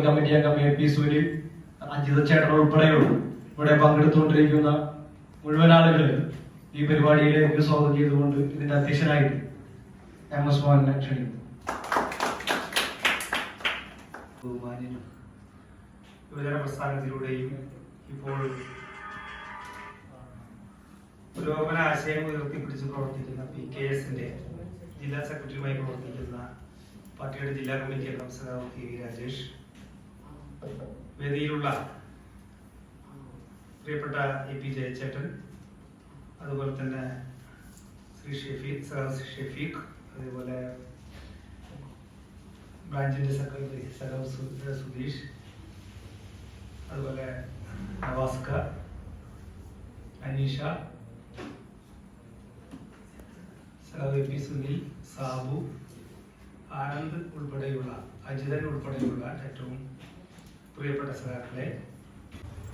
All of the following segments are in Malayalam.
കമ്മിറ്റി അംഗം AP സുനിൽ, അജിത ചേട്ടൻ ഉൾപ്പെടെയുള്ള ഇവിടെ പങ്കെടുത്തുകൊണ്ടിരിക്കുന്ന മുഴുവൻ ആളുകൾ ഈ പരിപാടിയിലേക്ക് സ്വാഗതം ചെയ്തുകൊണ്ട് ഇതിന്റെ അധ്യക്ഷനായിട്ട് MS മോഹനെ ക്ഷണിക്കുന്നു. യുവജന പ്രസ്ഥാനത്തിലൂടെയും ഇപ്പോൾ പുരോഗമന ആശയം ഉയർത്തിപ്പിടിച്ച് പ്രവർത്തിക്കുന്ന PKSന്റെ ജില്ലാ സെക്രട്ടറിയുമായി പ്രവർത്തിക്കുന്ന പാർട്ടിയുടെ ജില്ലാ കമ്മിറ്റി അംഗം സഖാവ് TV രാജേഷ്, വേദിയിലുള്ള പ്രിയപ്പെട്ട AP ജയചേട്ടൻ, അതുപോലെ തന്നെ ശ്രീ ഷെഫീഖ്, അതേപോലെ ബ്രാഞ്ചിന്റെ സെക്രട്ടറി സഖാവ് സുധീഷ്, അതുപോലെ നവാസ്ക, അനീഷ, സഖാവ് AP സുനിൽ, സാബു, ആനന്ദ് ഉൾപ്പെടെയുള്ള, അജിതൻ ഉൾപ്പെടെയുള്ള ഏറ്റവും പ്രിയപ്പെട്ട സഖാക്കളെ,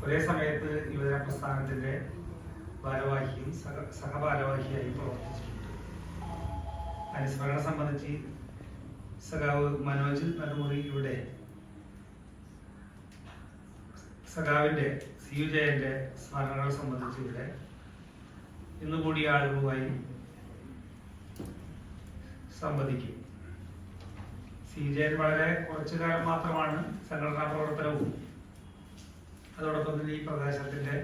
ഒരേ സമയത്ത് യുവജന പ്രസ്ഥാനത്തിന്റെ ഭാരവാഹിയും സഹഭാരവാഹിയായി പ്രവർത്തിച്ചിട്ടുണ്ട്. അനുസ്മരണം സംബന്ധിച്ച് സഖാവ് മനോജ് നടുമുറി ഇവിടെ സഖാവിന്റെ CU ജയന്റെ സ്മരണകൾ സംബന്ധിച്ച് ഇവിടെ ഇന്ന് കൂടി ആളുകളുമായി സംവദിക്കും. CU ജയൻ വളരെ കുറച്ചു കാലം മാത്രമാണ് സംഘടനാ പ്രവർത്തനവും അതോടൊപ്പം തന്നെ ഈ പ്രദേശത്തിന്റെ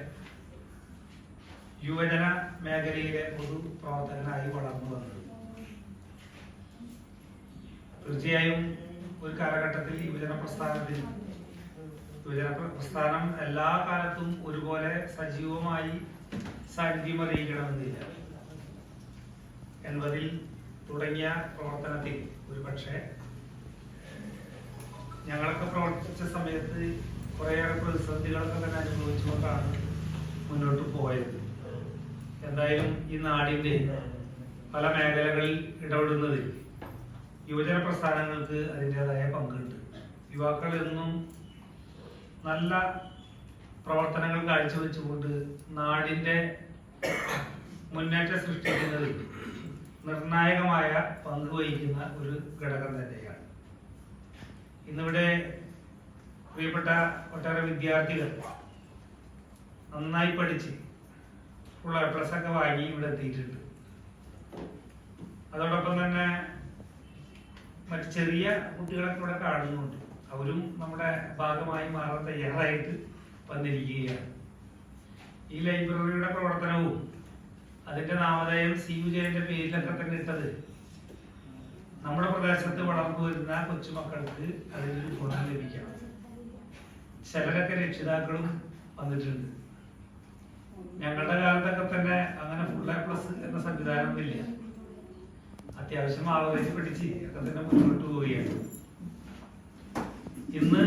യുവജന മേഖലയിലെ പൊതു പ്രവർത്തകനായി വളർന്നു വന്നത്. തീർച്ചയായും ഒരു കാലഘട്ടത്തിൽ യുവജന പ്രസ്ഥാനം എല്ലാ കാലത്തും ഒരുപോലെ സജീവമായി സാന്നിധ്യം അറിയിക്കണമെന്നില്ല. 80-ൽ തുടങ്ങിയ പ്രവർത്തനത്തിൽ ഒരുപക്ഷെ ഞങ്ങളൊക്കെ പ്രവർത്തിച്ച സമയത്ത് കുറേയേറെ പ്രതിസന്ധികളൊക്കെ തന്നെ അനുഭവിച്ചുകൊണ്ടാണ് മുന്നോട്ട് പോയത്. എന്തായാലും ഈ നാടിന്റെ പല മേഖലകളിൽ ഇടപെടുന്നതിൽ യുവജന പ്രസ്ഥാനങ്ങൾക്ക് അതിൻ്റെതായ പങ്കുണ്ട്. യുവാക്കൾ എന്നും നല്ല പ്രവർത്തനങ്ങൾ കാഴ്ചവെച്ചുകൊണ്ട് നാടിന്റെ മുന്നേറ്റം സൃഷ്ടിക്കുന്നതിൽ നിർണായകമായ പങ്ക് വഹിക്കുന്ന ഒരു ഘടകം തന്നെയാണ്. ഇന്നിവിടെ പ്രിയപ്പെട്ട ഒട്ടേറെ വിദ്യാർത്ഥികൾ നന്നായി പഠിച്ച് ഉള്ള A+ ഒക്കെ വാങ്ങി ഇവിടെ എത്തിയിട്ടുണ്ട്. അതോടൊപ്പം തന്നെ മറ്റു ചെറിയ കുട്ടികളൊക്കെ ഇവിടെ കാണുന്നുണ്ട്. അവരും നമ്മുടെ ഭാഗമായി മാറാൻ തയ്യാറായിട്ട് വന്നിരിക്കുകയാണ്. ഈ ലൈബ്രറിയുടെ പ്രവർത്തനവും അതിന്റെ നാമധേയം CU ജയന്റെ പേരിലൊക്കെ തന്നെ ഇട്ടത് നമ്മുടെ പ്രദേശത്ത് വളർന്നു വരുന്ന കൊച്ചുമക്കൾക്ക് അതിനൊരു ഗുണം ലഭിക്കണം. ചിലരൊക്കെ രക്ഷിതാക്കളും വന്നിട്ടുണ്ട്. ഞങ്ങളുടെ കാലത്തൊക്കെ തന്നെ അങ്ങനെ A+ എന്ന സംവിധാനമൊന്നുമില്ല. അത്യാവശ്യം ആവറേജ് പഠിച്ച് ഒക്കെ തന്നെ മുന്നോട്ട് പോവുകയാണ്. ഇന്ന്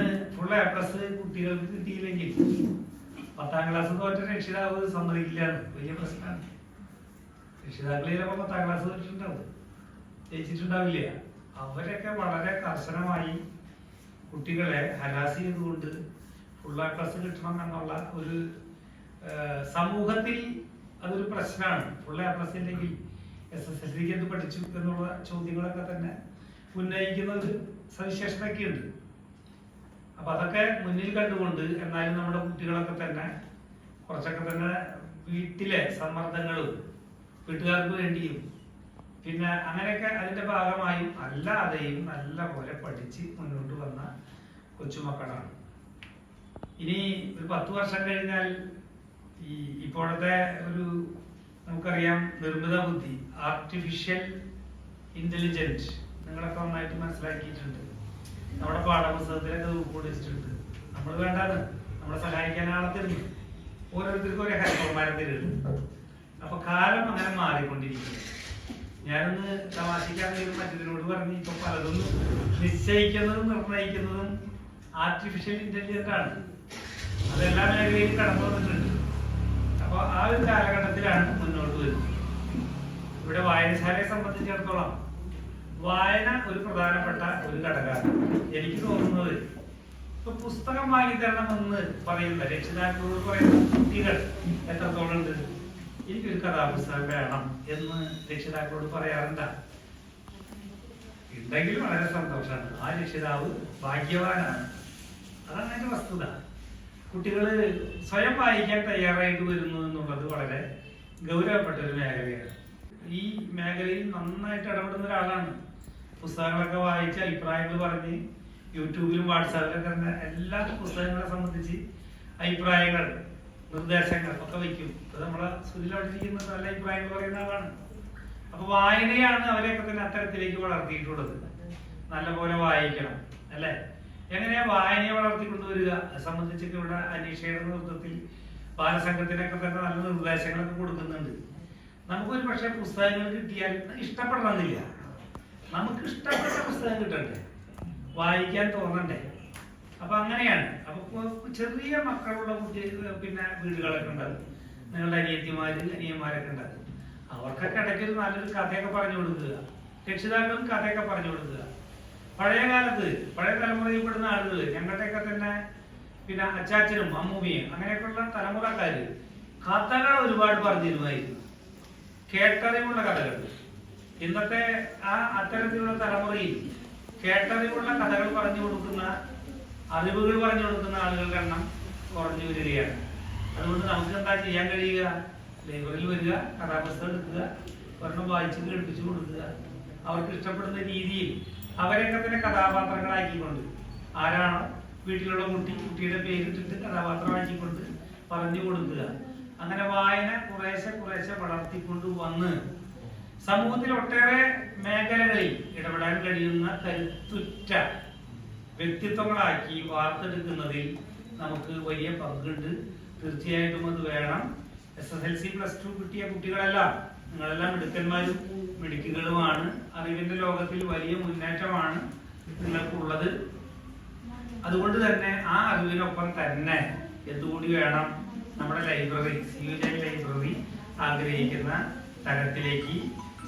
A+ കുട്ടികൾക്ക് കിട്ടിയില്ലെങ്കിൽ 10ാം ക്ലാസ് തോറ്റ രക്ഷിതാവ് സമ്മതിക്കില്ല. വലിയ പ്രശ്നമാണ്. രക്ഷിതാക്കൾ ചിലപ്പോൾ 10ാം ക്ലാസ് തോറ്റിട്ടുണ്ടാവും, ജയിച്ചിട്ടുണ്ടാവില്ല. അവരൊക്കെ വളരെ കർശനമായി കുട്ടികളെ ഹരാസ് ചെയ്തുകൊണ്ട് A+ കിട്ടണം എന്നുള്ള ഒരു സമൂഹത്തിൽ അതൊരു പ്രശ്നമാണ്. A+ ഇല്ലെങ്കിൽ SSLCക്ക് എന്ത് പഠിച്ചു എന്നുള്ള ചോദ്യങ്ങളൊക്കെ തന്നെ ഉന്നയിക്കുന്ന ഒരു സവിശേഷതയൊക്കെ ഉണ്ട്. അപ്പൊ അതൊക്കെ മുന്നിൽ കണ്ടുകൊണ്ട് എന്നാലും നമ്മുടെ കുട്ടികളൊക്കെ തന്നെ കുറച്ചൊക്കെ തന്നെ വീട്ടിലെ സമ്മർദ്ദങ്ങളും വീട്ടുകാർക്ക് വേണ്ടിയും പിന്നെ അങ്ങനെയൊക്കെ അതിന്റെ ഭാഗമായും അല്ലാതെയും നല്ല പോലെ പഠിച്ച് മുന്നോട്ട് വന്ന കൊച്ചുമക്കളാണ്. ഇനി ഒരു 10 വർഷം കഴിഞ്ഞാൽ ഇപ്പോഴത്തെ ഒരു നമുക്കറിയാം നിർമ്മിത ബുദ്ധി, ആർട്ടിഫിഷ്യൽ ഇന്റലിജൻസ് നിങ്ങളൊക്കെ നന്നായിട്ട് മനസ്സിലാക്കിയിട്ടുണ്ട്. നമ്മുടെ പാഠപുസ്തകത്തിലൊക്കെ ഉൾക്കൊള്ളിച്ചിട്ടുണ്ട്. നമ്മൾ വേണ്ടാന്ന് നമ്മളെ സഹായിക്കാൻ ആളെ തരുന്നു. ഓരോരുത്തർക്കും ഓരോ ഹെൽപ്പർമാരെ തരുന്നു. അപ്പൊ കാലം അങ്ങനെ മാറിക്കൊണ്ടിരിക്കുന്നു. ഞാനൊന്ന് തമാശിക്കാൻ മറ്റതിനോട് പറഞ്ഞ് ഇപ്പൊ പലതും നിശ്ചയിക്കുന്നതും നിർണയിക്കുന്നതും ആർട്ടിഫിഷ്യൽ ഇന്റലിജൻസ് ആണ്. അതെല്ലാ മേഖലയിലും കടന്നു വന്നിട്ടുണ്ട്. അപ്പൊ ആ ഒരു കാലഘട്ടത്തിലാണ് മുന്നോട്ട് വരുന്നത്. ഇവിടെ വായനശാലയെ സംബന്ധിച്ചിടത്തോളം വായന ഒരു പ്രധാനപ്പെട്ട ഒരു ഘടകമാണ്. എനിക്ക് തോന്നുന്നത് ഇപ്പൊ പുസ്തകം വാങ്ങിത്തരണമെന്ന് പറയുന്ന രക്ഷിതാക്കളോട് പറയുന്ന കുട്ടികൾ എത്രത്തോളം ഉണ്ട്? എനിക്കൊരു കഥാപുസ്തകം വേണം എന്ന് രക്ഷിതാക്കളോട് പറയാറുണ്ട. ഉണ്ടെങ്കിൽ വളരെ സന്തോഷമാണ്. ആ രക്ഷിതാവ് ഭാഗ്യവാനാണ്. അതാണ് അതിന്റെ വസ്തുത. കുട്ടികള് സ്വയം വായിക്കാൻ തയ്യാറായിട്ട് വരുന്നു എന്നുള്ളത് വളരെ ഗൗരവപ്പെട്ട ഒരു മേഖലയാണ്. ഈ മേഖലയിൽ നന്നായിട്ട് ഇടപെടുന്ന ഒരാളാണ്. പുസ്തകങ്ങളൊക്കെ വായിച്ച് അഭിപ്രായങ്ങൾ പറഞ്ഞ് യൂട്യൂബിലും വാട്സാപ്പിലൊക്കെ തന്നെ എല്ലാ പുസ്തകങ്ങളെ സംബന്ധിച്ച് അഭിപ്രായങ്ങൾ, നിർദ്ദേശങ്ങൾ ഒക്കെ വയ്ക്കും. ഇപ്പൊ നമ്മളെ സുനിലടിച്ചിരിക്കുന്ന നല്ല അഭിപ്രായങ്ങൾ പറയുന്ന ആളാണ്. അപ്പൊ വായനയാണ് അവരെയൊക്കെ തന്നെ അത്തരത്തിലേക്ക് വളർത്തിയിട്ടുള്ളത്. നല്ലപോലെ വായിക്കണം അല്ലെ? എങ്ങനെയാ വായനയെ വളർത്തിക്കൊണ്ടുവരിക സംബന്ധിച്ചൊക്കെ ഇവിടെ അനീഷയുടെ നേതൃത്വത്തിൽ ബാലസംഘത്തിനൊക്കെ തന്നെ നല്ല നിർദ്ദേശങ്ങളൊക്കെ കൊടുക്കുന്നുണ്ട്. നമുക്കൊരു പക്ഷെ പുസ്തകങ്ങൾ കിട്ടിയാൽ ഇഷ്ടപ്പെടണമെന്നില്ല. നമുക്ക് ഇഷ്ടപ്പെട്ട പുസ്തകം കിട്ടണ്ടേ, വായിക്കാൻ തോന്നണ്ടേ? അപ്പൊ അങ്ങനെയാണ്. അപ്പൊ ചെറിയ മക്കളുള്ള പിന്നെ വീടുകളൊക്കെ ഉണ്ടാകും. നിങ്ങളുടെ അനിയന്മാരൊക്കെ ഉണ്ടാകും. അവർക്കൊക്കെ ഇടയ്ക്ക് നല്ലൊരു കഥയൊക്കെ പറഞ്ഞു കൊടുക്കുക. രക്ഷിതാക്കളും കഥയൊക്കെ പറഞ്ഞു കൊടുക്കുക. പഴയ കാലത്ത് പഴയ തലമുറയിൽ പെടുന്ന ആളുകൾ, ഞങ്ങളുടെയൊക്കെ തന്നെ പിന്നെ അച്ചാച്ചനും അമ്മൂമ്മയും അങ്ങനെയൊക്കെയുള്ള തലമുറക്കാര് കഥകൾ ഒരുപാട് പറഞ്ഞിരുമായിരുന്നു. കേട്ടറിവുള്ള കഥകൾ. ഇന്നത്തെ ആ അത്തരത്തിലുള്ള തലമുറയിൽ കേട്ടറിവുള്ള കഥകൾ പറഞ്ഞു കൊടുക്കുന്ന, അറിവുകൾ പറഞ്ഞു കൊടുക്കുന്ന ആളുകളുടെ എണ്ണം കുറഞ്ഞു വരികയാണ്. അതുകൊണ്ട് നമുക്ക് എന്താ ചെയ്യാൻ കഴിയുക? ലൈബ്രറിയിൽ വരിക, കഥാപുസ്തകം എടുക്കുക, ഒരെണ്ണം വായിച്ച് കേൾപ്പിച്ചു കൊടുക്കുക. അവർക്ക് ഇഷ്ടപ്പെടുന്ന രീതിയിൽ അവരെയൊക്കെ തന്നെ കഥാപാത്രങ്ങളാക്കിക്കൊണ്ട്, ആരാണോ വീട്ടിലുള്ള കുട്ടിയുടെ പേരിട്ടിട്ട് കഥാപാത്രമാക്കിക്കൊണ്ട് പറഞ്ഞു കൊടുക്കുക. അങ്ങനെ വായന കുറേശ്ശെ വളർത്തിക്കൊണ്ട് വന്ന് സമൂഹത്തിൽ ഒട്ടേറെ മേഖലകളിൽ ഇടപെടാൻ കഴിയുന്ന കരുത്തുറ്റ വ്യക്തിത്വങ്ങളാക്കി വാർത്തെടുക്കുന്നതിൽ നമുക്ക് വലിയ പങ്കുണ്ട്. തീർച്ചയായിട്ടും അത് വേണം. SSLC+2 കിട്ടിയ കുട്ടികളെല്ലാം, നിങ്ങളെല്ലാം മിടുക്കന്മാരും മിടുക്കുകളുമാണ്. അറിവിന്റെ ലോകത്തിൽ വലിയ മുന്നേറ്റമാണ് നിങ്ങൾക്കുള്ളത്. അതുകൊണ്ട് തന്നെ ആ അറിവിനൊപ്പം തന്നെ എന്തുകൂടി വേണം? നമ്മുടെ ലൈബ്രറി, CUJ ലൈബ്രറി ആഗ്രഹിക്കുന്ന തരത്തിലേക്ക്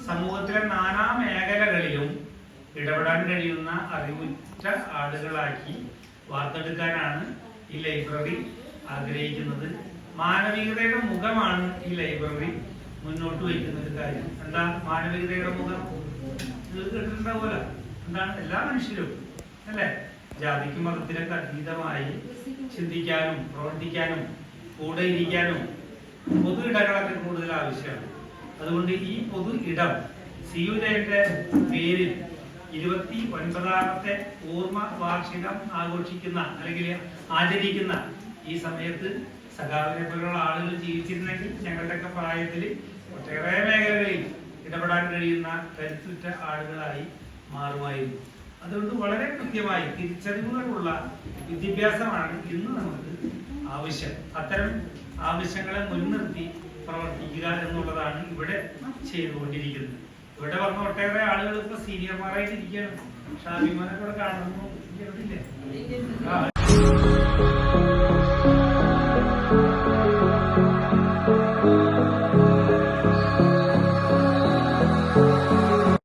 സമൂഹത്തിലെ നാനാ മേഖലകളിലും ഇടപെടാൻ കഴിയുന്ന അറിവുറ്റ ആളുകളാക്കി വാർത്തെടുക്കാനാണ് ഈ ലൈബ്രറി ആഗ്രഹിക്കുന്നത്. മാനവികതയുടെ മുഖമാണ് ഈ ലൈബ്രറി മുന്നോട്ട് വയ്ക്കുന്ന ഒരു കാര്യം. എന്താ മാനവികതയുടെ മുഖം? കേട്ടിട്ടുണ്ടാവുമല്ലോ. എന്താണ്? എല്ലാ മനുഷ്യരും അല്ലെ, ജാതിക്കും മതത്തിനൊക്കെ അതീതമായി ചിന്തിക്കാനും പ്രവർത്തിക്കാനും കൂടെ ഇരിക്കാനും പൊതു ഇടങ്ങളൊക്കെ കൂടുതൽ ആവശ്യമാണ്. അതുകൊണ്ട് ഈ പൊതു ഇടം CUJയുടെ പേരിൽ 29ാമത്തെ ഓർമ്മ വാർഷികം ആഘോഷിക്കുന്ന അല്ലെങ്കിൽ ആചരിക്കുന്ന ഈ സമയത്ത് സഖാവിനെ പോലുള്ള ആളുകൾ ജീവിച്ചിരുന്നെങ്കിൽ ഞങ്ങളുടെയൊക്കെ പ്രായത്തിൽ ഒട്ടേറെ മേഖലകളിൽ ഇടപെടാൻ കഴിയുന്ന കരുത്തുറ്റ ആളുകളായി മാറുമായിരുന്നു. അതുകൊണ്ട് വളരെ കൃത്യമായി തിരിച്ചറിവുകളുള്ള വിദ്യാഭ്യാസമാണ് ഇന്ന് നമുക്ക് ആവശ്യം. അത്തരം ആവശ്യങ്ങളെ മുൻനിർത്തി പ്രവർത്തിക്കുക എന്നുള്ളതാണ് ഇവിടെ ചെയ്തുകൊണ്ടിരിക്കുന്നത്. ഇവിടെ വന്ന ഒട്ടേറെ ആളുകൾ ഇപ്പൊ സീനിയർമാരായിട്ട് ഇരിക്കുകയാണ്. ഷാബിമാനൊക്കെ ഇവിടെ കാണുന്നു.